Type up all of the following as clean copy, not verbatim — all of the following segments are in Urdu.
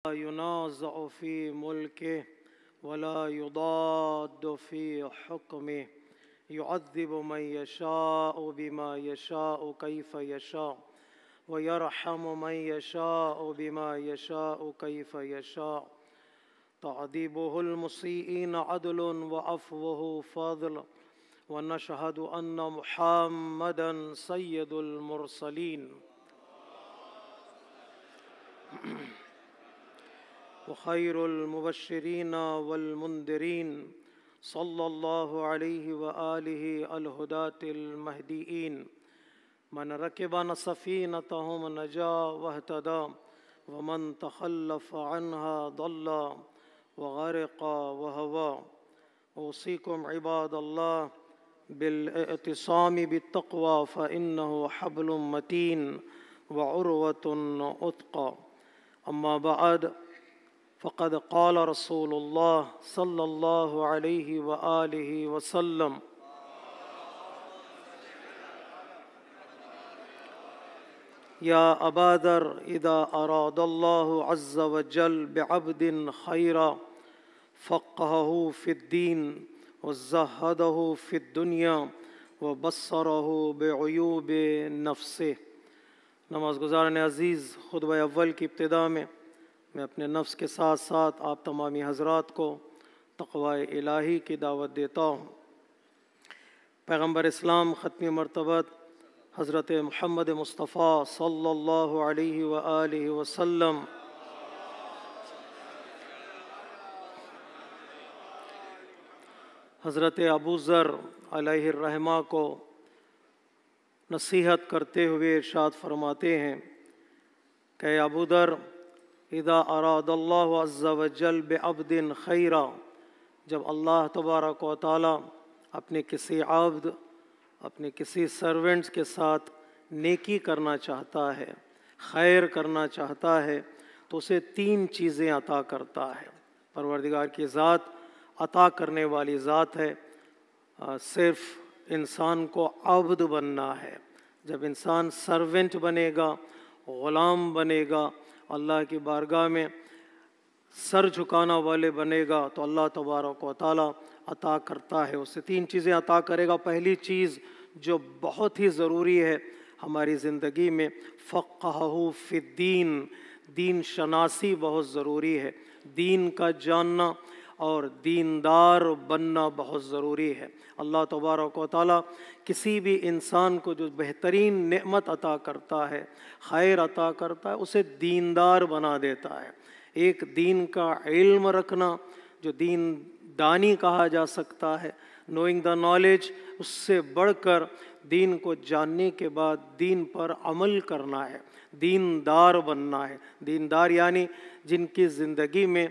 ينازع في ملكه ولا يضاد في حكمه يعذب من يشاء بما يشاء كيف يشاء ويرحم من يشاء بما يشاء كيف يشاء تعذيبه المسيئين عدل وعفوه فضل ونشهد أن محمدا سيد المرسلين وخير المبشرين والمنذرين صلى الله عليه وآله الهداة المهديين من ركب سفينتهم نجا واهتدى ومن تخلف عنها ضل وغرق وهوى أوصيكم عباد الله بالاعتصام بالتقوى فإنه حبل متين وعروة أثقى أما بعد فقد قال رسول الله صلى الله عليه وآله وسلم يا أبا ذر إذا أراد الله عز وجل بعبد خيرا فقهه في الدين وزهده في الدنيا وبصره بعیوب نفسه۔ نماز گزاران عزیز، خطبہ اول کی ابتدا میں اپنے نفس کے ساتھ ساتھ آپ تمامی حضرات کو تقوی الہی کی دعوت دیتا ہوں۔ پیغمبر اسلام ختمی مرتبت حضرت محمد مصطفیٰ صلی اللہ علیہ وآلہ وسلم حضرت ابو ذر علیہ الرحمہ کو نصیحت کرتے ہوئے ارشاد فرماتے ہیں کہ ابو ذر اذا اراد اللہ عز وجل بعبد خیرا، جب اللہ تبارک و تعالی اپنے کسی عبد، اپنے کسی سرونٹس کے ساتھ نیکی کرنا چاہتا ہے، خیر کرنا چاہتا ہے، تو اسے تین چیزیں عطا کرتا ہے۔ پروردگار کی ذات عطا کرنے والی ذات ہے۔ صرف انسان کو عبد بننا ہے۔ جب انسان سرونٹ بنے گا، غلام بنے گا، اللہ کی بارگاہ میں سر جھکانا والے بنے گا، تو اللہ تبارک و تعالی عطا کرتا ہے، اسے تین چیزیں عطا کرے گا۔ پہلی چیز جو بہت ہی ضروری ہے ہماری زندگی میں، فقہہ فی الدین، دین شناسی بہت ضروری ہے۔ دین کا جاننا اور دیندار بننا بہت ضروری ہے۔ اللہ تبارک و تعالیٰ کسی بھی انسان کو جو بہترین نعمت عطا کرتا ہے، خیر عطا کرتا ہے، اسے دیندار بنا دیتا ہے۔ ایک دین کا علم رکھنا جو دین دانی کہا جا سکتا ہے، نوئنگ دا نالج، اس سے بڑھ کر دین کو جاننے کے بعد دین پر عمل کرنا ہے، دیندار بننا ہے۔ دیندار یعنی جن کی زندگی میں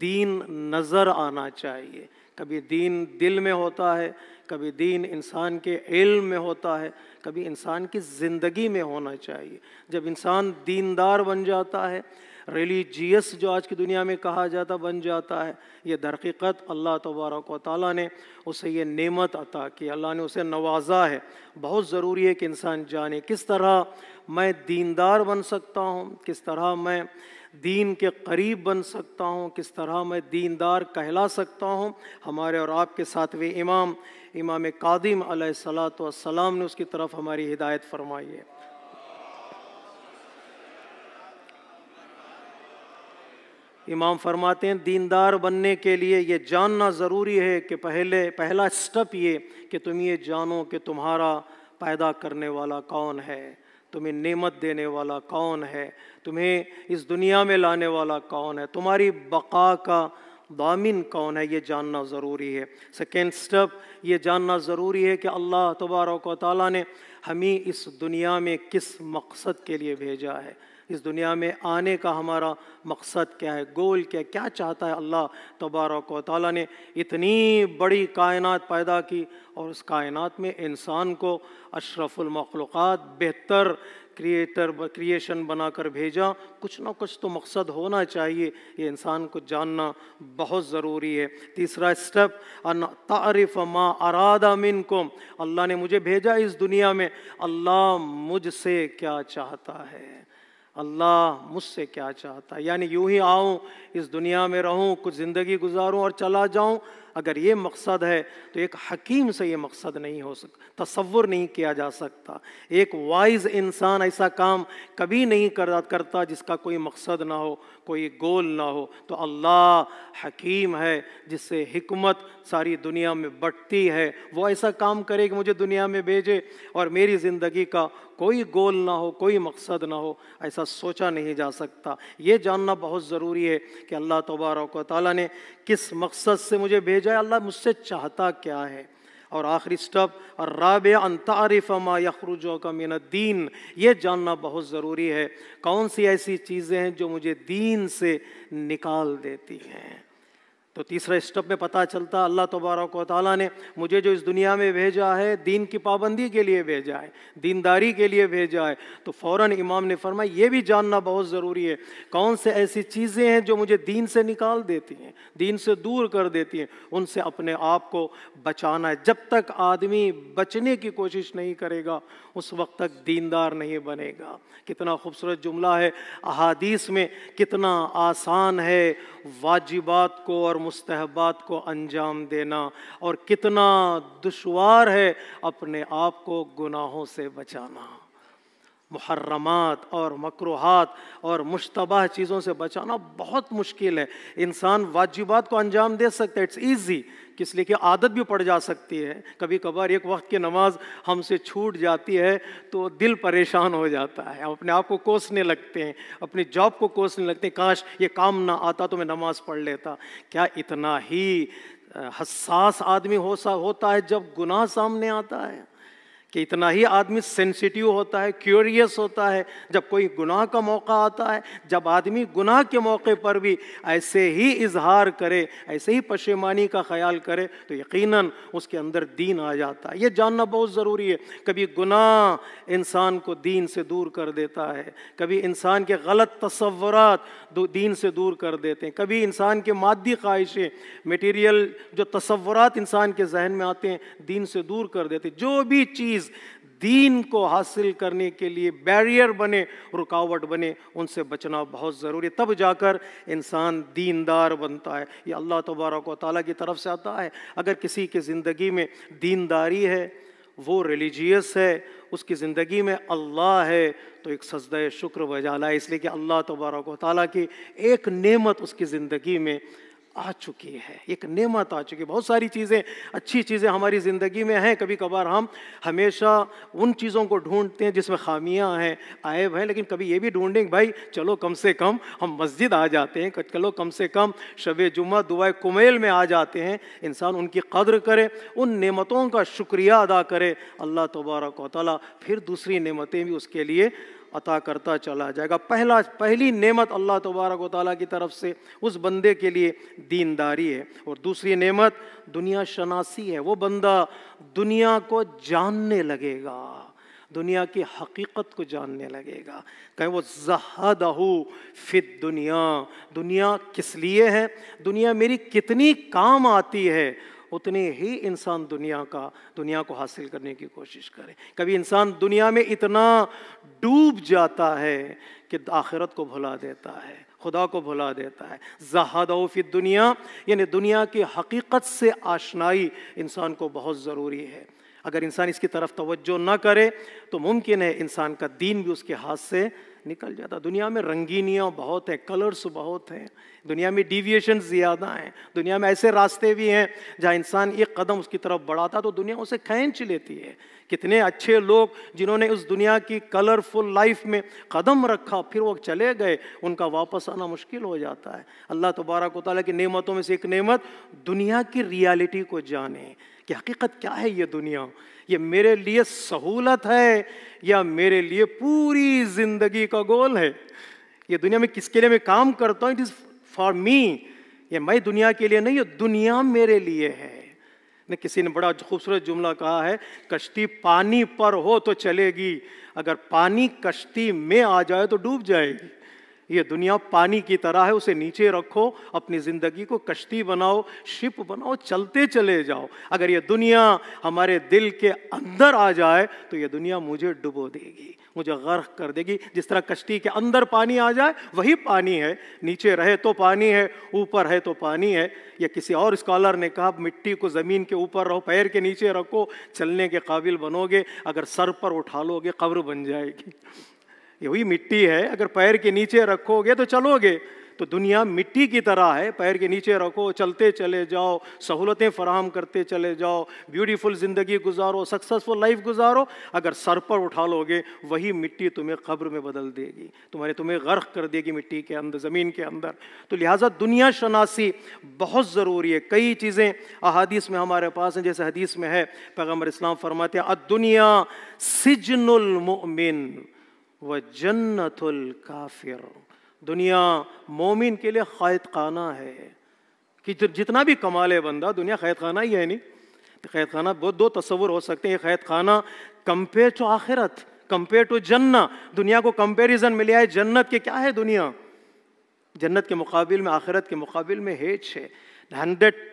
دین نظر آنا چاہیے۔ کبھی دین دل میں ہوتا ہے، کبھی دین انسان کے علم میں ہوتا ہے، کبھی انسان کی زندگی میں ہونا چاہیے۔ جب انسان دیندار بن جاتا ہے، ریلیجیس جو آج کی دنیا میں کہا جاتا بن جاتا ہے، یہ درحقیقت اللہ تبارک و تعالیٰ نے اسے یہ نعمت عطا کی، اللہ نے اسے نوازا ہے۔ بہت ضروری ہے کہ انسان جانے کس طرح میں دیندار بن سکتا ہوں، کس طرح میں دین کے قریب بن سکتا ہوں، کس طرح میں دیندار کہلا سکتا ہوں۔ ہمارے اور آپ کے ساتویں امام کاظم علیہ الصلاۃ والسلام نے اس کی طرف ہماری ہدایت فرمائی ہے۔ امام فرماتے ہیں دیندار بننے کے لیے یہ جاننا ضروری ہے کہ پہلا سٹیپ یہ کہ تم یہ جانو کہ تمہارا پیدا کرنے والا کون ہے، تمہیں نعمت دینے والا کون ہے، تمہیں اس دنیا میں لانے والا کون ہے، تمہاری بقا کا ضامن کون ہے، یہ جاننا ضروری ہے۔ سیکنڈ سٹیپ یہ جاننا ضروری ہے کہ اللہ تبارک و تعالیٰ نے ہمیں اس دنیا میں کس مقصد کے لیے بھیجا ہے، اس دنیا میں آنے کا ہمارا مقصد کیا ہے، گول کیا ہے، کیا چاہتا ہے اللہ تبارک و تعالیٰ نے اتنی بڑی کائنات پیدا کی اور اس کائنات میں انسان کو اشرف المخلوقات، بہتر کریشن بنا کر بھیجا۔ کچھ نہ کچھ تو مقصد ہونا چاہیے، یہ انسان کو جاننا بہت ضروری ہے۔ تیسرا سٹیپ ان تعرف ما اراد منکم، اللہ نے مجھے بھیجا اس دنیا میں، اللہ مجھ سے کیا چاہتا ہے، اللہ مجھ سے کیا چاہتا ہے، یعنی یوں ہی آؤں، اس دنیا میں رہوں، کچھ زندگی گزاروں اور چلا جاؤں، اگر یہ مقصد ہے تو ایک حکیم سے یہ مقصد نہیں ہو سکتا، تصور نہیں کیا جا سکتا۔ ایک وائز انسان ایسا کام کبھی نہیں کرتا جس کا کوئی مقصد نہ ہو، کوئی گول نہ ہو۔ تو اللہ حکیم ہے، جس سے حکمت ساری دنیا میں بٹتی ہے، وہ ایسا کام کرے کہ مجھے دنیا میں بھیجے اور میری زندگی کا کوئی گول نہ ہو، کوئی مقصد نہ ہو، ایسا سوچا نہیں جا سکتا۔ یہ جاننا بہت ضروری ہے کہ اللہ تبارک و تعالیٰ نے کس مقصد سے مجھے بھیجا ہے، اللہ مجھ سے چاہتا کیا ہے۔ اور آخری سٹیپ الرابع ان تعرف ما یخرجک من الدین، یہ جاننا بہت ضروری ہے کون سی ایسی چیزیں ہیں جو مجھے دین سے نکال دیتی ہیں۔ تو تیسرے سٹیپ میں پتہ چلتا اللہ تبارک و تعالیٰ نے مجھے جو اس دنیا میں بھیجا ہے دین کی پابندی کے لیے بھیجا ہے، دینداری کے لیے بھیجا ہے۔ تو فوراً امام نے فرمایا یہ بھی جاننا بہت ضروری ہے کون سے ایسی چیزیں ہیں جو مجھے دین سے نکال دیتی ہیں، دین سے دور کر دیتی ہیں، ان سے اپنے آپ کو بچانا ہے۔ جب تک آدمی بچنے کی کوشش نہیں کرے گا اس وقت تک دیندار نہیں بنے گا۔ کتنا خوبصورت جملہ ہے، احادیث میں کتنا آسان ہے واجبات کو اور مستحبات کو انجام دینا، اور کتنا دشوار ہے اپنے آپ کو گناہوں سے بچانا۔ محرمات اور مکروہات اور مشتبہ چیزوں سے بچانا بہت مشکل ہے۔ انسان واجبات کو انجام دے سکتا ہے، اٹس ایزی، کس لیے کہ عادت بھی پڑ جا سکتی ہے۔ کبھی کبھار ایک وقت کی نماز ہم سے چھوٹ جاتی ہے تو دل پریشان ہو جاتا ہے، ہم اپنے آپ کو کوسنے لگتے ہیں، اپنی جاب کو کوسنے لگتے ہیں، کاش یہ کام نہ آتا تو میں نماز پڑھ لیتا۔ کیا اتنا ہی حساس آدمی ہوتا ہے جب گناہ سامنے آتا ہے، کہ اتنا ہی آدمی سینسیٹیو ہوتا ہے، کیوریس ہوتا ہے جب کوئی گناہ کا موقع آتا ہے۔ جب آدمی گناہ کے موقع پر بھی ایسے ہی اظہار کرے، ایسے ہی پشیمانی کا خیال کرے تو یقیناً اس کے اندر دین آ جاتا ہے۔ یہ جاننا بہت ضروری ہے، کبھی گناہ انسان کو دین سے دور کر دیتا ہے، کبھی انسان کے غلط تصورات دین سے دور کر دیتے ہیں، کبھی انسان کے مادی خواہشیں، میٹیریل جو تصورات انسان کے ذہن میں آتے ہیں دین سے دور کر دیتے ہیں۔ جو بھی چیز دین کو حاصل کرنے کے لیے بیریئر بنے، رکاوٹ بنے، ان سے بچنا بہت ضروری ہے، تب جا کر انسان دیندار بنتا ہے۔ یہ اللہ تبارک و تعالیٰ کی طرف سے آتا ہے۔ اگر کسی کی زندگی میں دینداری ہے، وہ ریلیجیس ہے، اس کی زندگی میں اللہ ہے، تو ایک سجدہ شکر بجا لائے، اس لیے کہ اللہ تبارک و تعالیٰ کی ایک نعمت اس کی زندگی میں آ چکی ہے، ایک نعمت آ چکی ہے۔ بہت ساری چیزیں، اچھی چیزیں ہماری زندگی میں ہیں، کبھی کبھار ہم ہمیشہ ان چیزوں کو ڈھونڈتے ہیں جس میں خامیاں ہیں، عیب ہیں، لیکن کبھی یہ بھی ڈھونڈیں کہ بھائی چلو کم سے کم ہم مسجد آ جاتے ہیں، چلو کم سے کم شب جمعہ دعائے کمیل میں آ جاتے ہیں۔ انسان ان کی قدر کرے، ان نعمتوں کا شکریہ ادا کرے، اللہ تبارک و تعالیٰ پھر دوسری نعمتیں بھی اس کے لیے عطا کرتا چلا جائے گا۔ پہلی نعمت اللہ تبارک و تعالیٰ کی طرف سے اس بندے کے لیے دینداری ہے، اور دوسری نعمت دنیا شناسی ہے۔ وہ بندہ دنیا کو جاننے لگے گا، دنیا کی حقیقت کو جاننے لگے گا، کہ وہ زہدہ فی الدنیا، دنیا کس لیے ہے، دنیا میری کتنی کام آتی ہے، اتنے ہی انسان دنیا کو حاصل کرنے کی کوشش کرے۔ کبھی انسان دنیا میں اتنا ڈوب جاتا ہے کہ آخرت کو بھلا دیتا ہے، خدا کو بھلا دیتا ہے۔ زہدہ فی الدنیا یعنی دنیا کی حقیقت سے آشنائی انسان کو بہت ضروری ہے۔ اگر انسان اس کی طرف توجہ نہ کرے تو ممکن ہے انسان کا دین بھی اس کے ہاتھ سے نکل جاتا۔ دنیا میں رنگینیاں بہت ہیں، کلرز بہت ہیں، دنیا میں ڈیویشن زیادہ ہیں، دنیا میں ایسے راستے بھی ہیں جہاں انسان ایک قدم اس کی طرف بڑھاتا تو دنیا اسے کھینچ لیتی ہے۔ کتنے اچھے لوگ جنہوں نے اس دنیا کی کلرفل لائف میں قدم رکھا پھر وہ چلے گئے، ان کا واپس آنا مشکل ہو جاتا ہے۔ اللہ تبارک و تعالیٰ کی نعمتوں میں سے ایک نعمت دنیا کی ریالٹی کو جانے کہ حقیقت کیا ہے۔ یہ دنیا یہ میرے لیے سہولت ہے یا میرے لیے پوری زندگی کا گول ہے؟ یہ دنیا میں کس کے لیے میں کام کرتا ہوں، اٹ از فار می، یہ میں دنیا کے لیے نہیں، یہ دنیا میرے لیے ہے۔ کسی نے بڑا خوبصورت جملہ کہا ہے، کشتی پانی پر ہو تو چلے گی، اگر پانی کشتی میں آ جائے تو ڈوب جائے گی۔ یہ دنیا پانی کی طرح ہے، اسے نیچے رکھو، اپنی زندگی کو کشتی بناؤ، شپ بناؤ، چلتے چلے جاؤ۔ اگر یہ دنیا ہمارے دل کے اندر آ جائے تو یہ دنیا مجھے ڈبو دے گی، مجھے غرق کر دے گی. جس طرح کشتی کے اندر پانی آ جائے وہی پانی ہے, نیچے رہے تو پانی ہے, اوپر ہے تو پانی ہے. یا کسی اور اسکالر نے کہا مٹی کو زمین کے اوپر رہو, پیر کے نیچے رکھو, چلنے کے قابل بنو گے, اگر سر پر اٹھا لو گے قبر بن جائے گی. یہی مٹی ہے, اگر پیر کے نیچے رکھو گے تو چلو گے. تو دنیا مٹی کی طرح ہے, پیر کے نیچے رکھو, چلتے چلے جاؤ, سہولتیں فراہم کرتے چلے جاؤ, بیوٹیفل زندگی گزارو, سکسیسفل لائف گزارو. اگر سر پر اٹھا لو گے وہی مٹی تمہیں قبر میں بدل دے گی, تمہیں غرق کر دے گی مٹی کے اندر, زمین کے اندر. تو لہٰذا دنیا شناسی بہت ضروری ہے. کئی چیزیں احادیث میں ہمارے پاس ہیں, جیسے حدیث میں ہے پیغمبر اسلام فرماتے ہیں الدنیا سجن المؤمن وجنت الکافر. دنیا مومن کے لیے قید خانہ ہے. کہ جتنا بھی کما لے بندہ, دنیا قید خانہ ہی ہے. نہیں, قید خانہ بہت دو تصور ہو سکتے ہیں. قید خانہ کمپیئر ٹو آخرت, کمپیئر ٹو جنہ. دنیا کو کمپیریزن میں لے آئے جنت کے, کیا ہے دنیا؟ جنت کے مقابل میں, آخرت کے مقابل میں ہیچ ہے. 100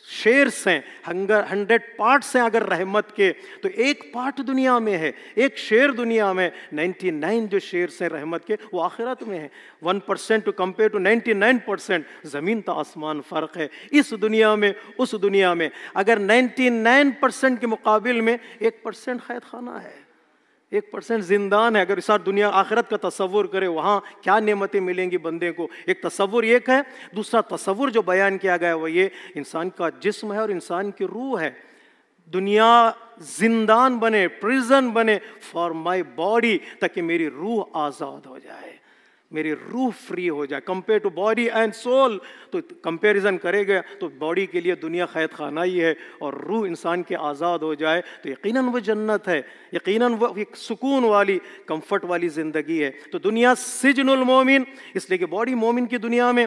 شیئرس ہیں, 100 پارٹس ہیں اگر رحمت کے, تو ایک پارٹ دنیا میں ہے, ایک شیئر دنیا میں. 99 جو شیئرس ہیں رحمت کے وہ آخرت میں ہیں. 1% ٹو کمپیئر ٹو 99%, زمین تا آسمان فرق ہے اس دنیا میں اس دنیا میں. اگر 99% کے مقابل میں 1% قید خانہ ہے, 1% زندان ہے. اگر اس دنیا آخرت کا تصور کرے وہاں کیا نعمتیں ملیں گی بندے کو, ایک تصور ایک ہے. دوسرا تصور جو بیان کیا گیا وہ یہ انسان کا جسم ہے اور انسان کی روح ہے. دنیا زندان بنے, پریزن بنے فار مائی باڈی, تاکہ میری روح آزاد ہو جائے, میری روح فری ہو جائے. Compare to body and soul, تو کمپیریزن کرے گا تو باڈی کے لیے دنیا قید خانہ ہی ہے, اور روح انسان کے آزاد ہو جائے تو یقیناً وہ جنت ہے, یقیناً وہ ایک سکون والی کمفرٹ والی زندگی ہے. تو دنیا سجن المومن, اس لیے کہ باڈی مومن کی دنیا میں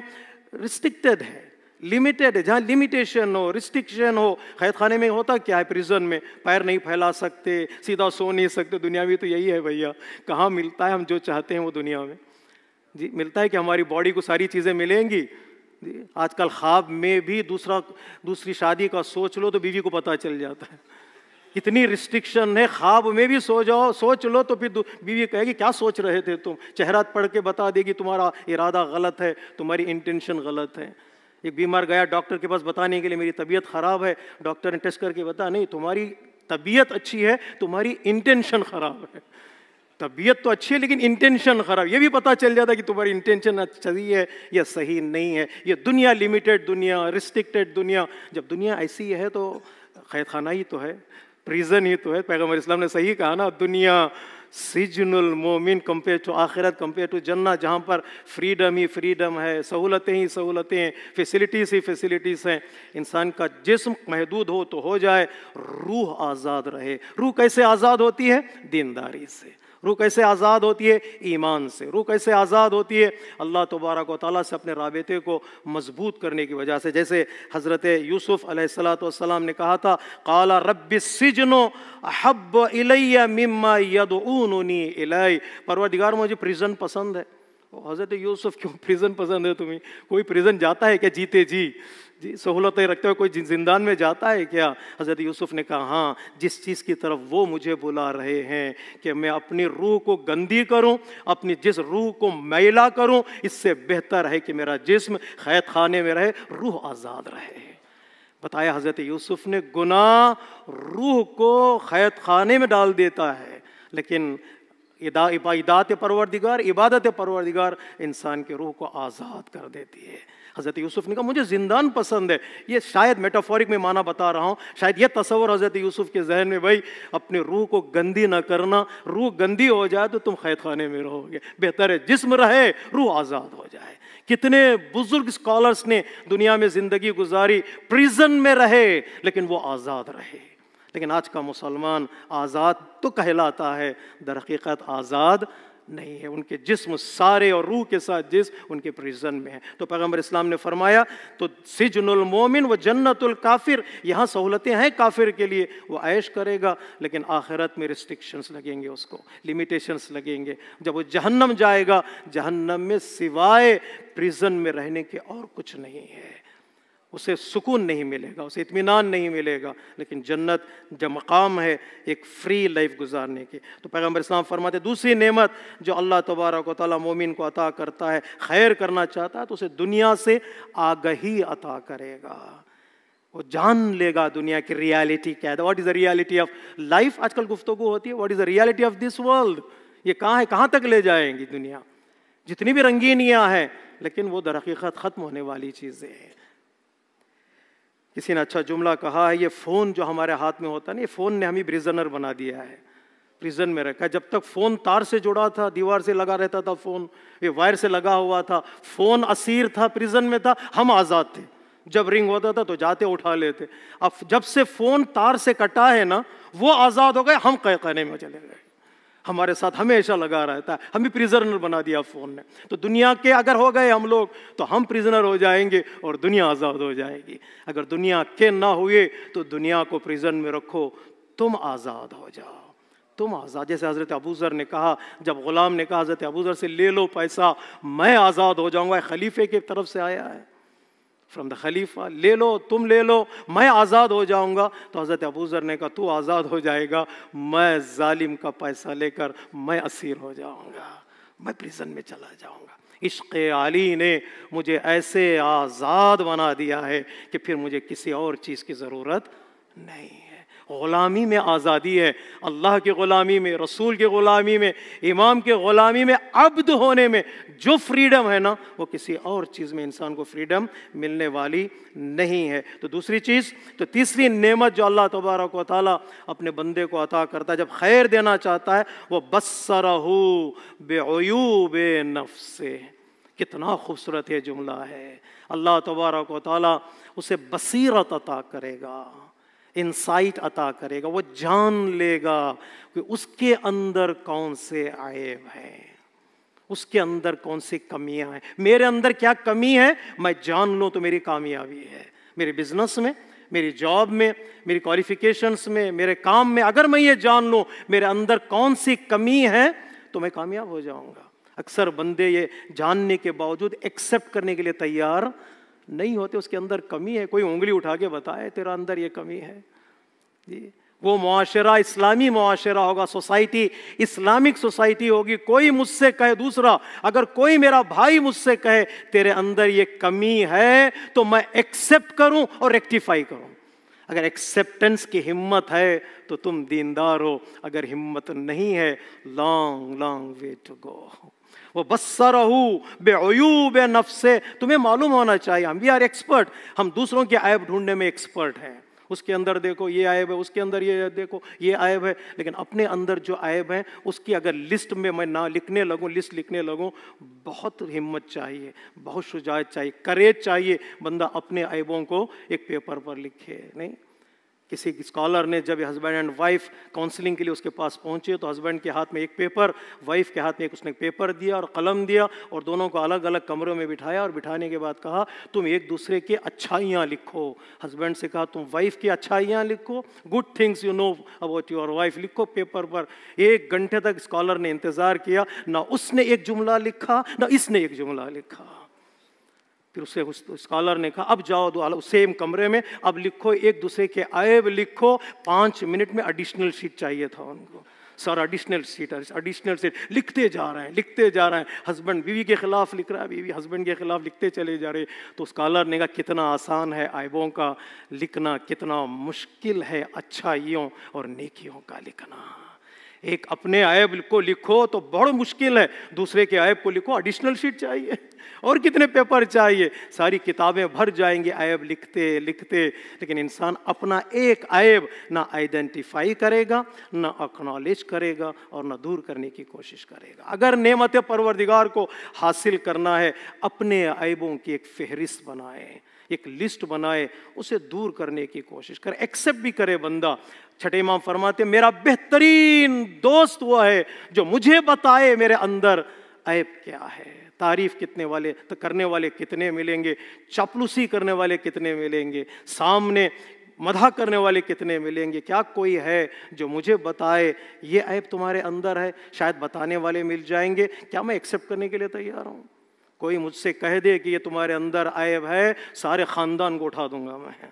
ریسٹرکٹیڈ ہے, لمیٹیڈ ہے. جہاں لمیٹیشن ہو, ریسٹرکشن ہو. قید خانے میں ہوتا کیا ہے, پریزن میں پیر نہیں پھیلا سکتے, سیدھا سو نہیں سکتے. دنیا میں تو یہی ہے بھیا, کہاں ملتا ہے ہم جو چاہتے ہیں وہ دنیا میں. جی ملتا ہے کہ ہماری باڈی کو ساری چیزیں ملیں گی. جی آج کل خواب میں بھی دوسری شادی کا سوچ لو تو بیوی کو پتہ چل جاتا ہے. اتنی ریسٹرکشن ہے, خواب میں بھی سوچ لو تو پھر بیوی کہے گی کیا سوچ رہے تھے تم. چہرہ پڑھ کے بتا دے گی تمہارا ارادہ غلط ہے, تمہاری انٹینشن غلط ہے. ایک بیمار گیا ڈاکٹر کے پاس بتانے کے لیے میری طبیعت خراب ہے, ڈاکٹر نے ٹیسٹ کر کے بتا نہیں تمہاری طبیعت اچھی ہے, تمہاری انٹینشن خراب ہے. طبیعت تو اچھی ہے لیکن انٹینشن خراب. یہ بھی پتہ چل جاتا ہے کہ تمہاری انٹینشن صحیح ہے یا صحیح نہیں ہے. یہ دنیا لمیٹیڈ دنیا, ریسٹرکٹیڈ دنیا. جب دنیا ایسی ہے تو قید خانہ ہی تو ہے, پریزن ہی تو ہے. پیغمبر اسلام نے صحیح کہا نا, دنیا سجن المومن کمپیئر ٹو آخرت, کمپیئر ٹو جنہ, جہاں پر فریڈم ہی فریڈم ہے, سہولتیں ہی سہولتیں ہیں, فیسلٹیز ہی فیسلٹیز ہیں. انسان کا جسم محدود ہو تو ہو جائے, روح آزاد رہے. روح کیسے آزاد ہوتی ہے؟ دینداری سے. روح کیسے آزاد ہوتی ہے؟ ایمان سے. روح کیسے آزاد ہوتی ہے؟ اللہ تبارک و تعالیٰ سے اپنے رابطے کو مضبوط کرنے کی وجہ سے. جیسے حضرت یوسف علیہ السلام نے کہا تھا قال رب السجن احب الی مما یدعوننی الی, پروردگار مجھے پریزن پسند ہے. حضرت یوسف کیوں پریزن پسند ہے تمہیں؟ کوئی پریزن جاتا ہے کیا جیتے جی سہولتیں رکھتے ہوئے کوئی زندان میں جاتا ہے کیا؟ حضرت یوسف نے کہا ہاں, جس چیز کی طرف وہ مجھے بلا رہے ہیں کہ میں اپنی روح کو گندی کروں, اپنی جس روح کو میلا کروں, اس سے بہتر ہے کہ میرا جسم قید خانے میں رہے, روح آزاد رہے. بتایا حضرت یوسف نے گناہ روح کو قید خانے میں ڈال دیتا ہے, لیکن عبادت پروردگار انسان کے روح کو آزاد کر دیتی ہے. حضرت یوسف نے کہا مجھے زندان پسند ہے. یہ شاید میٹافورک میں معنی بتا رہا ہوں, شاید یہ تصور حضرت یوسف کے ذہن میں, بھائی اپنے روح کو گندی نہ کرنا, روح گندی ہو جائے تو تم قید خانے میں رہو گے, بہتر ہے جسم رہے, روح آزاد ہو جائے. کتنے بزرگ اسکالرس نے دنیا میں زندگی گزاری, پریزن میں رہے لیکن وہ آزاد رہے. لیکن آج کا مسلمان آزاد تو کہلاتا ہے, در حقیقت آزاد نہیں ہے. ان کے جسم سارے اور روح کے ساتھ جسم ان کے پریزن میں ہے. تو پیغمبر اسلام نے فرمایا تو سجن المومن و جنت الکافر, یہاں سہولتیں ہیں کافر کے لیے, وہ عیش کرے گا, لیکن آخرت میں ریسٹرکشنز لگیں گے, اس کو لیمیٹیشنز لگیں گے. جب وہ جہنم جائے گا, جہنم میں سوائے پریزن میں رہنے کے اور کچھ نہیں ہے. اسے سکون نہیں ملے گا، اسے اطمینان نہیں ملے گا، لیکن جنت جو مقام ہے ایک فری لائف گزارنے کے۔ تو پیغمبر اسلام فرماتے دوسری نعمت جو اللہ تبارک و تعالیٰ مومن کو عطا کرتا ہے، خیر کرنا چاہتا ہے تو اسے دنیا سے آگہی عطا کرے گا، وہ جان لے گا دنیا کی ریالٹی کیا ہے۔ What is the reality of life? آج کل گفتگو ہوتی ہے what is the reality of this world, یہ کہاں ہے، کہاں تک لے جائیں گی دنیا، جتنی بھی رنگینیاں ہیں، لیکن وہ در حقیقت ختم ہونے والی چیزیں ہیں۔ کسی نے اچھا جملہ کہا ہے، یہ فون جو ہمارے ہاتھ میں ہوتا ہے نا، یہ فون نے ہمیں پریزنر بنا دیا ہے، پریزن میں رکھا ہے۔ جب تک فون تار سے جڑا تھا، دیوار سے لگا رہتا تھا، فون یہ وائر سے لگا ہوا تھا، فون اسیر تھا، پریزن میں تھا، ہم آزاد تھے، جب رنگ ہوتا تھا تو جاتے اٹھا لیتے۔ اب جب سے فون تار سے کٹا ہے نا، وہ آزاد ہو گئے، ہم قہقہنے میں چلے گئے، ہمارے ساتھ ہمیشہ لگا رہتا ہے، ہمیں پریزنر بنا دیا فون نے۔ تو دنیا کے اگر ہو گئے ہم لوگ تو ہم پریزنر ہو جائیں گے اور دنیا آزاد ہو جائے گی۔ اگر دنیا کے نہ ہوئے تو دنیا کو پریزن میں رکھو، تم آزاد ہو جاؤ، تم آزاد۔ جیسے حضرت ابوذر نے کہا، جب غلام نے کہا حضرت ابوذر سے لے لو پیسہ میں آزاد ہو جاؤں گا، خلیفے کی طرف سے آیا ہے، فرام دا خلیفہ، لے لو تم لے لو میں آزاد ہو جاؤں گا، تو حضرت ابوذر نے کہا تو آزاد ہو جائے گا، میں ظالم کا پیسہ لے کر میں اسیر ہو جاؤں گا، میں پریزن میں چلا جاؤں گا۔ عشق علی نے مجھے ایسے آزاد بنا دیا ہے کہ پھر مجھے کسی اور چیز کی ضرورت نہیں ہے۔ غلامی میں آزادی ہے، اللہ کی غلامی میں، رسول کی غلامی میں، امام کی غلامی میں، عبد ہونے میں جو فریڈم ہے نا، وہ کسی اور چیز میں انسان کو فریڈم ملنے والی نہیں ہے۔ تو دوسری چیز، تو تیسری نعمت جو اللہ تبارک و تعالیٰ اپنے بندے کو عطا کرتا ہے جب خیر دینا چاہتا ہے، وہ بصرہ بعیوب نفسہ۔ کتنا خوبصورت یہ جملہ ہے، اللہ تبارک و تعالیٰ اسے بصیرت عطا کرے گا، انسائٹ عطا کرے گا، وہ جان لے گا کہ اس کے اندر کون سے عیب ہیں، اس کے اندر کون سی کمیاں ہیں۔ میرے اندر کیا کمی ہے میں جان لوں تو میری کامیابی ہے، میرے بزنس میں، میری جاب میں، میری کوالیفیکیشنز میں، میرے کام میں اگر میں یہ جان لوں میرے اندر کون سی کمی ہے تو میں کامیاب ہو جاؤں گا۔ اکثر بندے یہ جاننے کے باوجود ایکسیپٹ کرنے کے لیے تیار نہیں ہوتے، اس کے اندر کمی ہے، کوئی انگلی اٹھا کے بتائے تیرا اندر یہ کمی ہے جی۔ وہ معاشرہ اسلامی معاشرہ ہوگا، سوسائٹی اسلامک سوسائٹی ہوگی، کوئی مجھ سے کہے دوسرا، اگر کوئی میرا بھائی مجھ سے کہے تیرے اندر یہ کمی ہے تو میں ایکسیپٹ کروں اور ریکٹیفائی کروں۔ اگر ایکسیپٹنس کی ہمت ہے تو تم دیندار ہو، اگر ہمت نہیں ہے long long way to go. وہ بصرہ بعیوب نفسہ، تمہیں معلوم ہونا چاہیے ہم وی آر ایکسپرٹ، ہم دوسروں کے عیب ڈھونڈنے میں ایکسپرٹ ہیں، اس کے اندر دیکھو یہ عیب ہے، اس کے اندر یہ دیکھو یہ عیب ہے، لیکن اپنے اندر جو عیب ہیں اس کی اگر لسٹ میں نہ لکھنے لگوں، لسٹ لکھنے لگوں، بہت ہمت چاہیے، بہت شجاعت چاہیے، کریج چاہیے، بندہ اپنے عیبوں کو ایک پیپر پر لکھے۔ نہیں، کسی اسکالر نے جب ہسبینڈ اینڈ وائف کاؤنسلنگ کے لیے اس کے پاس پہنچے تو ہسبینڈ کے ہاتھ میں ایک پیپر، وائف کے ہاتھ میں ایک اس نے پیپر دیا اور قلم دیا اور دونوں کو الگ الگ کمروں میں بٹھایا اور بٹھانے کے بعد کہا تم ایک دوسرے کی اچھائیاں لکھو۔ ہسبینڈ سے کہا تم وائف کی اچھائیاں لکھو، good things you know about your wife لکھو پیپر پر۔ 1 گھنٹے تک اسکالر نے انتظار کیا، نہ اس نے ایک جملہ لکھا نہ اس نے ایک جملہ لکھا۔ پھر اسے اسکالر نے کہا اب جاؤ سیم کمرے میں، اب لکھو ایک دوسرے کے عیب لکھو۔ 5 منٹ میں ایڈیشنل شیٹ چاہیے تھا ان کو، سر ایڈیشنل شیٹ لکھتے جا رہے ہیں، ہسبینڈ بیوی کے خلاف لکھ رہا ہے، بیوی ہسبینڈ کے خلاف لکھتے چلے جا رہے۔ تو اسکالر نے کہا کتنا آسان ہے عیبوں کا لکھنا، کتنا مشکل ہے اچھائیوں اور نیکیوں کا لکھنا۔ ایک اپنے عیب کو لکھو تو بڑا مشکل ہے، دوسرے کے عیب کو لکھو ایڈیشنل شیٹ چاہیے اور کتنے پیپر چاہیے، ساری کتابیں بھر جائیں گے عیب لکھتے لکھتے۔ لیکن انسان اپنا ایک عیب نہ آئیڈینٹیفائی کرے گا، نہ اکنالج کرے گا اور نہ دور کرنے کی کوشش کرے گا۔ اگر نعمت پروردگار کو حاصل کرنا ہے اپنے عیبوں کی ایک فہرست بنائے، ایک لسٹ بنائے، اسے دور کرنے کی کوشش کرے، ایکسیپٹ بھی کرے بندہ۔ چھٹے امام فرماتے میرا بہترین دوست وہ ہے جو مجھے بتائے میرے اندر عیب کیا ہے۔ تعریف کرنے والے کتنے ملیں گے، چاپلوسی کرنے والے کتنے ملیں گے، سامنے مدح کرنے والے کتنے ملیں گے، کیا کوئی ہے جو مجھے بتائے یہ عیب تمہارے اندر ہے؟ شاید بتانے والے مل جائیں گے، کیا میں ایکسیپٹ کرنے کے لیے تیار ہوں؟ کوئی مجھ سے کہہ دے کہ یہ تمہارے اندر عیب ہے، سارے خاندان کو اٹھا دوں گا میں۔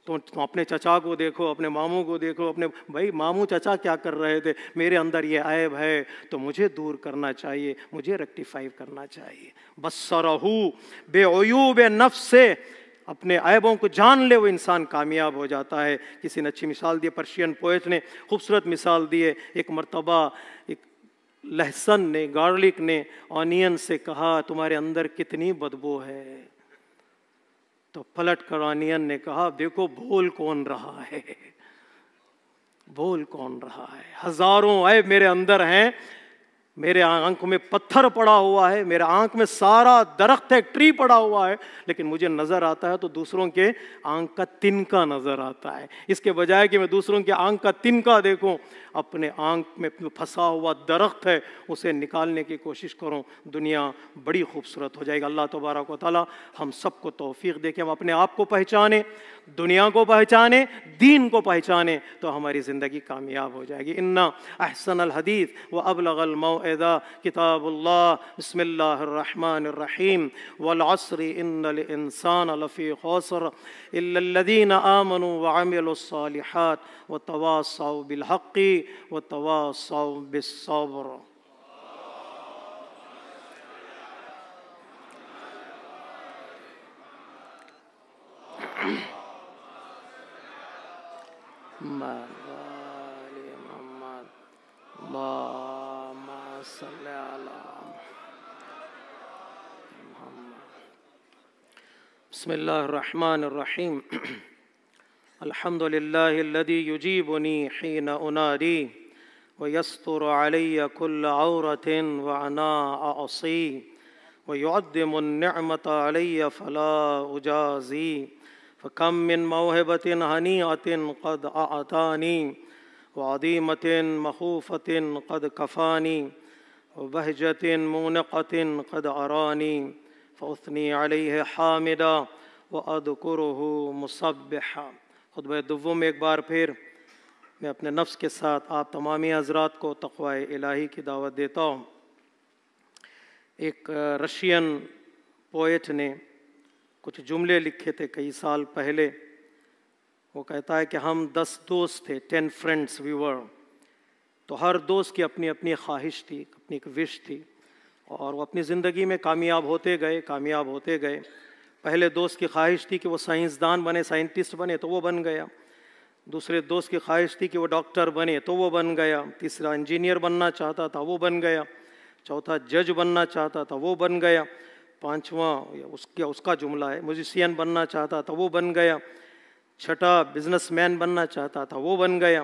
تم اپنے چچا کو دیکھو، اپنے ماموں کو دیکھو، اپنے بھائی ماموں چچا کیا کر رہے تھے، میرے اندر یہ عیب ہے تو مجھے دور کرنا چاہیے، مجھے ریکٹیفائی کرنا چاہیے۔ بصرہ بعیوب نفس سے اپنے عیبوں کو جان لے، وہ انسان کامیاب ہو جاتا ہے۔ کسی نے اچھی مثال دی، پرشین پوئٹ نے خوبصورت مثال دی ہے۔ ایک مرتبہ ایک لہسن نے، گارلک نے آنین سے کہا تمہارے اندر کتنی بدبو ہے، تو پلٹ کر آنین نے کہا دیکھو بھول کون رہا ہے، بھول کون رہا ہے، ہزاروں عیب میرے اندر ہیں، میرے آنکھ میں پتھر پڑا ہوا ہے، میرے آنکھ میں سارا درخت ہے، ٹری پڑا ہوا ہے، لیکن مجھے نظر آتا ہے تو دوسروں کے آنکھ کا تنکا نظر آتا ہے۔ اس کے بجائے کہ میں دوسروں کے آنکھ کا تنکا دیکھوں، اپنے آنکھ میں پھنسا ہوا درخت ہے اسے نکالنے کی کوشش کروں، دنیا بڑی خوبصورت ہو جائے گا۔ اللہ تبارک و تعالی ہم سب کو توفیق دے کہ ہم اپنے آپ کو پہچانیں، دنیا کو پہچانیں، دین کو پہچانیں، تو ہماری زندگی کامیاب ہو جائے گی۔ ان احسن الحدیث وابلغ الموعظہ کتاب اللہ، بسم اللہ الرحمن الرحیم، والعصر ان الانسان لفی خسر الا الذین آمنوا وعملوا الصالحات وتواصوا بالحق وتواصوا بالصبر۔ اللهم صل على محمد۔ بسم اللہ الرحمن الرحیم۔ الحمد للہ الذی یجیبنی حین انادی ویستر علی کل عورۃ وانا اعصی ویعظم النعمۃ علی فلا اجازی فکم من موہبۃ ہنیۃ قد اعطانی وعظیمۃ مخوفۃ قد کفانی وبہجۃ مونقۃ قد ارانی فاثنی علیہ حامدا واذکرہ مسبحا۔ خطبہ دوم میں ایک بار پھر میں اپنے نفس کے ساتھ آپ تمامی حضرات کو تقوی الہی کی دعوت دیتا ہوں۔ ایک رشین پوئٹ نے کچھ جملے لکھے تھے کئی سال پہلے۔ وہ کہتا ہے کہ ہم 10 دوست تھے، 10 friends we were، تو ہر دوست کی اپنی اپنی خواہش تھی، اپنی ایک وش تھی، اور وہ اپنی زندگی میں کامیاب ہوتے گئے۔ پہلے دوست کی خواہش تھی کہ وہ سائنسدان بنے، سائنٹسٹ بنے، تو وہ بن گیا۔ دوسرے دوست کی خواہش تھی کہ وہ ڈاکٹر بنے، تو وہ بن گیا۔ تیسرا انجینئر بننا چاہتا تھا، وہ بن گیا۔ چوتھا جج بننا چاہتا تھا، وہ بن گیا۔ پانچواں اس کا جملہ ہے میوزیشین بننا چاہتا تھا، وہ بن گیا۔ چھٹا بزنس مین بننا چاہتا تھا، وہ بن گیا۔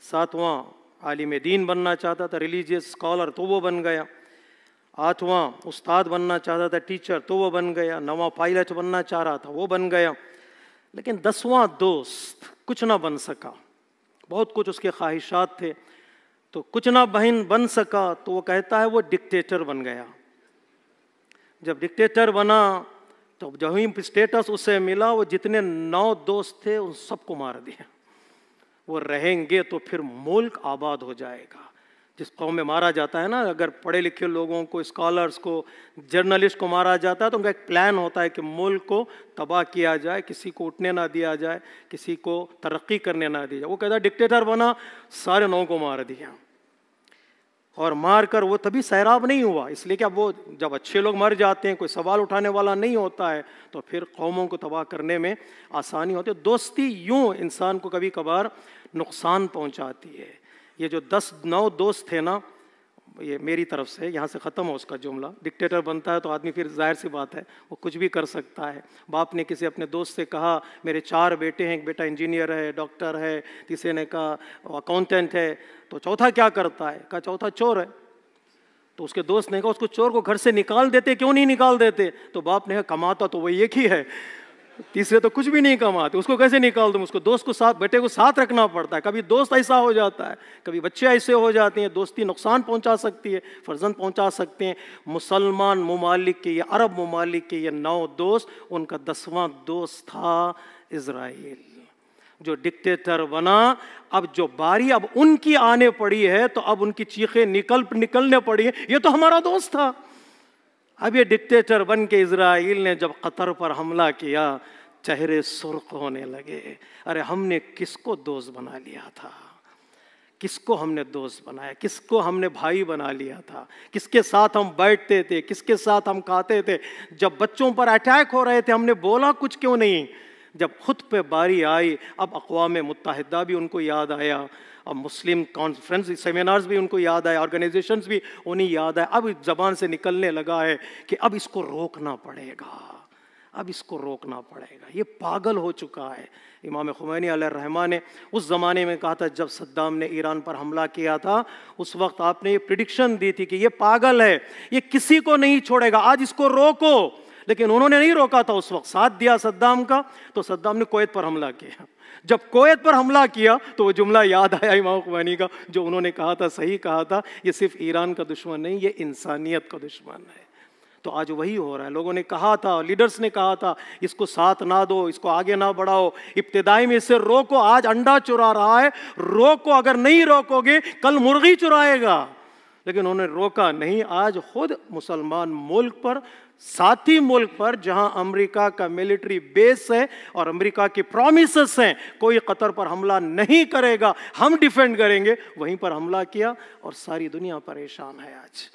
ساتواں عالم دین بننا چاہتا تھا، ریلیجیس اسکالر، تو وہ بن گیا۔ آٹھواں استاد بننا چاہتا تھا، ٹیچر، تو وہ بن گیا۔ نواں پائلٹ بننا چاہ رہا تھا، وہ بن گیا۔ لیکن 10واں دوست کچھ نہ بن سکا، بہت کچھ اس کے خواہشات تھے تو کچھ نہ بن سکا، تو وہ کہتا ہے وہ ڈکٹیٹر بن گیا۔ جب ڈکٹیٹر بنا تو جب ہی اسٹیٹس اسے ملا، وہ جتنے 9 دوست تھے ان سب کو مار دیا۔ وہ رہیں گے تو پھر ملک آباد ہو جائے گا۔ جس قوم میں مارا جاتا ہے نا، اگر پڑھے لکھے لوگوں کو، اسکالرس کو، جرنلسٹ کو مارا جاتا ہے تو ان کا ایک پلان ہوتا ہے کہ ملک کو تباہ کیا جائے، کسی کو اٹھنے نہ دیا جائے، کسی کو ترقی کرنے نہ دیا جائے۔ وہ کہتا ہے ڈکٹیٹر بنا، سارے 9 کو مار دیا، اور مار کر وہ تبھی سیراب نہیں ہوا، اس لیے کہ اب وہ جب اچھے لوگ مر جاتے ہیں، کوئی سوال اٹھانے والا نہیں ہوتا ہے، تو پھر قوموں کو تباہ کرنے میں آسانی ہوتی ہے۔ دوستی یوں انسان کو کبھی کبھار نقصان پہنچاتی ہے۔ یہ جو 9 دوست تھے نا، یہ میری طرف سے یہاں سے ختم ہو اس کا جملہ۔ ڈکٹیٹر بنتا ہے تو آدمی پھر ظاہر سی بات ہے وہ کچھ بھی کر سکتا ہے۔ باپ نے کسی اپنے دوست سے کہا میرے 4 بیٹے ہیں، ایک بیٹا انجینئر ہے، ڈاکٹر ہے، تیسرے نے کہا اکاؤنٹنٹ ہے، تو چوتھا کیا کرتا ہے؟ کہا چوتھا چور ہے۔ تو اس کے دوست نے کہا اس کو چور کو گھر سے نکال دیتے، کیوں نہیں نکال دیتے؟ تو باپ نے کہا کماتا تو وہ ایک ہی ہے، تیسرے تو کچھ بھی نہیں کماتے، اس کو کیسے نکال دوں؟ اس کو دوست کو ساتھ، بیٹے کو ساتھ رکھنا پڑتا ہے۔ کبھی دوست ایسا ہو جاتا ہے، کبھی بچے ایسے ہو جاتے ہیں، دوستی نقصان پہنچا سکتی ہے، فرزند پہنچا سکتے ہیں۔ مسلمان ممالک کے، یہ عرب ممالک کے یہ 9 دوست، ان کا 10واں دوست تھا اسرائیل، جو ڈکٹیٹر بنا۔ اب جو باری اب ان کی آنے پڑی ہے تو اب ان کی چیخیں نکلنے پڑی ہیں، یہ تو ہمارا دوست تھا، اب یہ ڈکٹیٹر بن کے اسرائیل نے جب قطر پر حملہ کیا چہرے سرخ ہونے لگے. ارے ہم نے کس کو دوست بنا لیا تھا؟ کس کو ہم نے دوست بنایا؟ کس کو ہم نے بھائی بنا لیا تھا؟ کس کے ساتھ ہم بیٹھتے تھے؟ کس کے ساتھ ہم کھاتے تھے؟ جب بچوں پر اٹیک ہو رہے تھے ہم نے بولا کچھ کیوں نہیں؟ جب خود پہ باری آئی اب اقوام متحدہ بھی ان کو یاد آیا، اب مسلم کانفرنس سیمینارز بھی ان کو یاد آئے، آرگنائزیشنز بھی انہیں یاد آئے. اب زبان سے نکلنے لگا ہے کہ اب اس کو روکنا پڑے گا، اب اس کو روکنا پڑے گا، یہ پاگل ہو چکا ہے. امام خمینی علیہ الرحمہ نے اس زمانے میں کہا تھا جب صدام نے ایران پر حملہ کیا تھا، اس وقت آپ نے یہ پریڈکشن دی تھی کہ یہ پاگل ہے، یہ کسی کو نہیں چھوڑے گا، آج اس کو روکو. لیکن انہوں نے نہیں روکا تھا، اس وقت ساتھ دیا صدام کا، تو صدام نے کویت پر حملہ کیا. جب کویت پر حملہ کیا تو وہ جملہ یاد آیا امام خمینی کا جو انہوں نے کہا تھا، صحیح کہا تھا، یہ صرف ایران کا دشمن نہیں، یہ انسانیت کا دشمن ہے. تو آج وہی ہو رہا ہے. لوگوں نے کہا تھا، لیڈرز نے کہا تھا اس کو ساتھ نہ دو، اس کو آگے نہ بڑھاؤ، ابتدائی میں اسے روکو. آج انڈا چرا رہا ہے، روکو، اگر نہیں روکو گے کل مرغی چرائے گا. لیکن انہوں نے روکا نہیں. آج خود مسلمان ملک پر، ساتھی ملک پر جہاں امریکہ کا ملٹری بیس ہے اور امریکہ کی پرومیسز ہیں کوئی قطر پر حملہ نہیں کرے گا، ہم ڈیفینڈ کریں گے، وہیں پر حملہ کیا اور ساری دنیا پریشان ہے آج.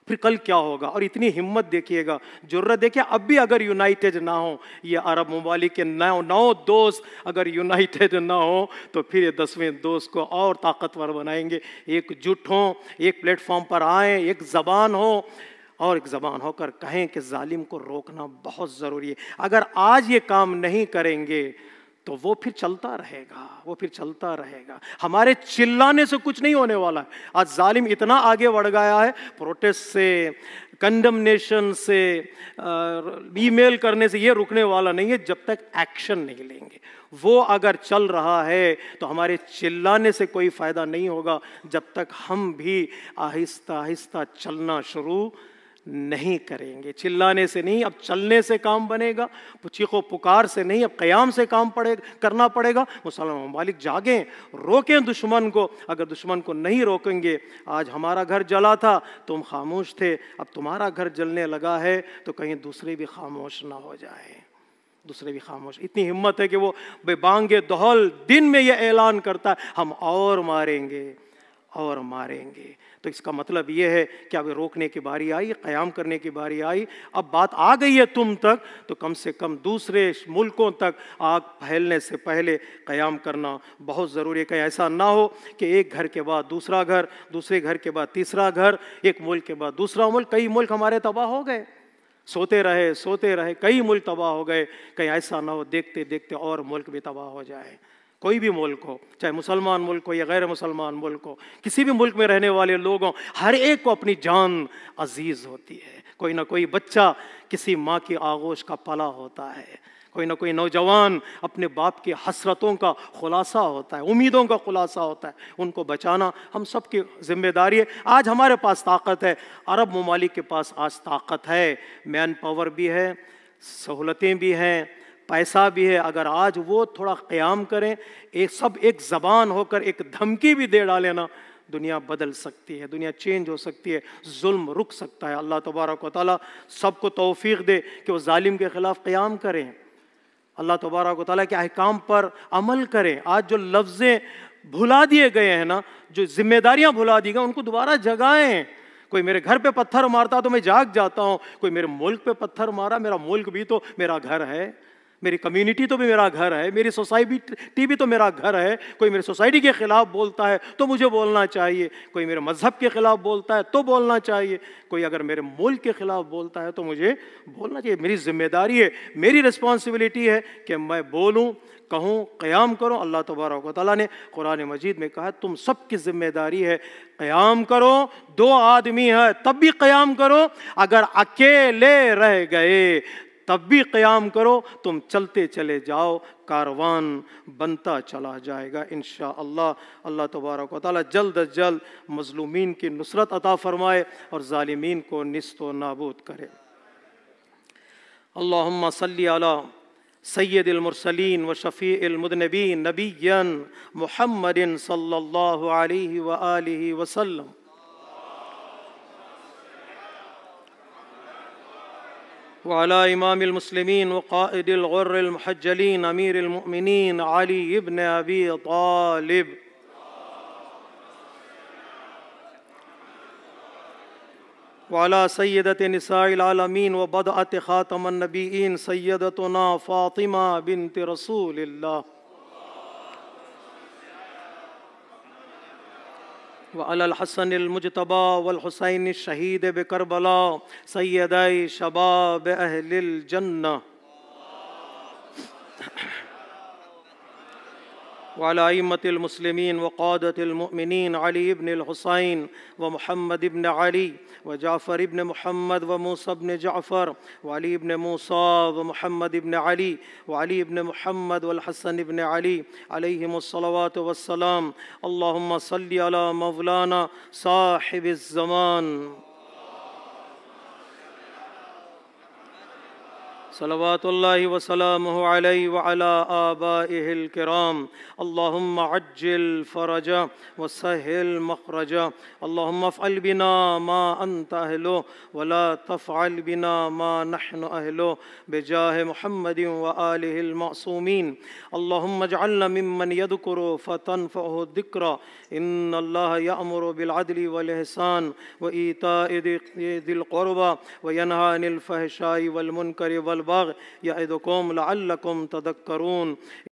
پھر کل کیا ہوگا؟ اور اتنی ہمت دیکھیے گا، جرت دیکھیے. اب بھی اگر یونائٹڈ نہ ہوں یہ عرب ممالک کے 9 دوست اگر یونائٹڈ نہ ہوں تو پھر یہ 10ویں دوست کو اور طاقتور بنائیں گے. ایک جٹ ہوں، ایک پلیٹ فارم پر آئیں، ایک زبان ہو اور ایک زبان ہو کر کہیں کہ ظالم کو روکنا بہت ضروری ہے. اگر آج یہ کام نہیں کریں گے تو وہ پھر چلتا رہے گا، وہ پھر چلتا رہے گا. ہمارے چلانے سے کچھ نہیں ہونے والا ہے. آج ظالم اتنا آگے بڑھ گیا ہے، پروٹیسٹ سے، کنڈمنیشن سے، ای میل کرنے سے یہ رکنے والا نہیں ہے جب تک ایکشن نہیں لیں گے. وہ اگر چل رہا ہے تو ہمارے چلانے سے کوئی فائدہ نہیں ہوگا جب تک ہم بھی آہستہ آہستہ چلنا شروع نہیں کریں گے. چلانے سے نہیں، اب چلنے سے کام بنے گا. چیخ و پکار سے نہیں، اب قیام سے کام کرنا پڑے گا. مسلمان ممالک جاگیں، روکیں دشمن کو. اگر دشمن کو نہیں روکیں گے، آج ہمارا گھر جلا تھا تم خاموش تھے، اب تمہارا گھر جلنے لگا ہے تو کہیں دوسرے بھی خاموش نہ ہو جائیں، دوسرے بھی خاموش. اتنی ہمت ہے کہ وہ بے بانگ دہل دن میں یہ اعلان کرتا ہے ہم اور ماریں گے اور ماریں گے. تو اس کا مطلب یہ ہے کہ اب روکنے کی باری آئی، قیام کرنے کی باری آئی. اب بات آ گئی ہے تم تک تو کم سے کم دوسرے ملکوں تک آگ پھیلنے سے پہلے قیام کرنا بہت ضروری ہے. کہ ایسا نہ ہو کہ ایک گھر کے بعد دوسرا گھر، دوسرے گھر کے بعد تیسرا گھر، ایک ملک کے بعد دوسرا ملک. کئی ملک ہمارے تباہ ہو گئے، سوتے رہے، کئی ملک تباہ ہو گئے. کہیں ایسا نہ ہو دیکھتے دیکھتے اور ملک بھی تباہ ہو جائے. کوئی بھی ملک ہو، چاہے مسلمان ملک ہو یا غیر مسلمان ملک ہو، کسی بھی ملک میں رہنے والے لوگ ہوں، ہر ایک کو اپنی جان عزیز ہوتی ہے. کوئی نہ کوئی بچہ کسی ماں کی آغوش کا پلا ہوتا ہے، کوئی نہ کوئی نوجوان اپنے باپ کی حسرتوں کا خلاصہ ہوتا ہے، امیدوں کا خلاصہ ہوتا ہے. ان کو بچانا ہم سب کی ذمہ داری ہے. آج ہمارے پاس طاقت ہے، عرب ممالک کے پاس آج طاقت ہے، مین پاور بھی ہے، سہولتیں بھی ہیں، پیسہ بھی ہے. اگر آج وہ تھوڑا قیام کریں، ایک زبان ہو کر ایک دھمکی بھی دے ڈالے نا، دنیا بدل سکتی ہے، دنیا چینج ہو سکتی ہے، ظلم رک سکتا ہے. اللہ تبارک و تعالیٰ سب کو توفیق دے کہ وہ ظالم کے خلاف قیام کریں، اللہ تبارک و تعالیٰ کے احکام پر عمل کریں. آج جو لفظیں بھلا دیے گئے ہیں نا، جو ذمہ داریاں بھلا دی گئی ان کو دوبارہ جگائیں. کوئی میرے گھر پہ پتھر مارتا تو میں جاگ جاتا ہوں، کوئی میرے ملک پہ پتھر مارا، میرا ملک بھی تو میرا گھر ہے، میری کمیونٹی تو بھی میرا گھر ہے، میری سوسائٹی بھی تو میرا گھر ہے. کوئی میری سوسائٹی کے خلاف بولتا ہے تو مجھے بولنا چاہیے، کوئی میرے مذہب کے خلاف بولتا ہے تو بولنا چاہیے، کوئی اگر میرے ملک کے خلاف بولتا ہے تو مجھے بولنا چاہیے. میری ذمہ داری ہے، میری رسپانسبلٹی ہے کہ میں بولوں، کہوں، قیام کروں. اللہ تبارک و تعالیٰ نے قرآن مجید میں کہا تم سب کی ذمہ داری ہے قیام کرو. 2 آدمی ہے تب بھی قیام کرو، اگر اکیلے رہ گئے تب بھی قیام کرو. تم چلتے چلے جاؤ، کاروان بنتا چلا جائے گا انشاءاللہ. اللہ تبارک و تعالیٰ جلد از جلد مظلومین کی نصرت عطا فرمائے اور ظالمین کو نیست و نابود کرے. اللہم صلی علی سید المرسلین و شفیع المذنبین نبیًا محمد صلی اللہ علیہ وآلہ وسلم. وعلى إمام المسلمين وقائد الغر المحجلين أمير المؤمنين علي بن أبي طالب وعلى سيدة نساء العالمين وبضعة خاتم النبيين سيدتنا فاطمة بنت رسول الله وعلى الحسن المجتبى والحسين الشهيد بكربلاء سيدي شباب أهل الجنة وعلى أئمة المسلمين وقادة المؤمنين علي بن الحسين ومحمد بن علي وجعفر بن محمد وموسى بن جعفر وعلي بن موسى ومحمد بن علي وعلي بن محمد والحسن بن علي عليهم الصلوات والسلام. اللهم صل على مولانا صاحب الزمان صلوات الله وسلامه عليه وعلى آبائه الكرام. اللهم عجل فرجه وسهل مخرجه. اللهم افعل بنا ما أنت أهله ولا تفعل بنا ما نحن أهله بجاه محمد وآله المعصومين. اللهم اجعلنا ممن يذكر فتنفعه الذكرى. إن الله يأمر بالعدل والإحسان وإيتاء ذي القربى وينهى عن الفحشاء والمنكر والبغي يعظكم لعلكم تذكرون.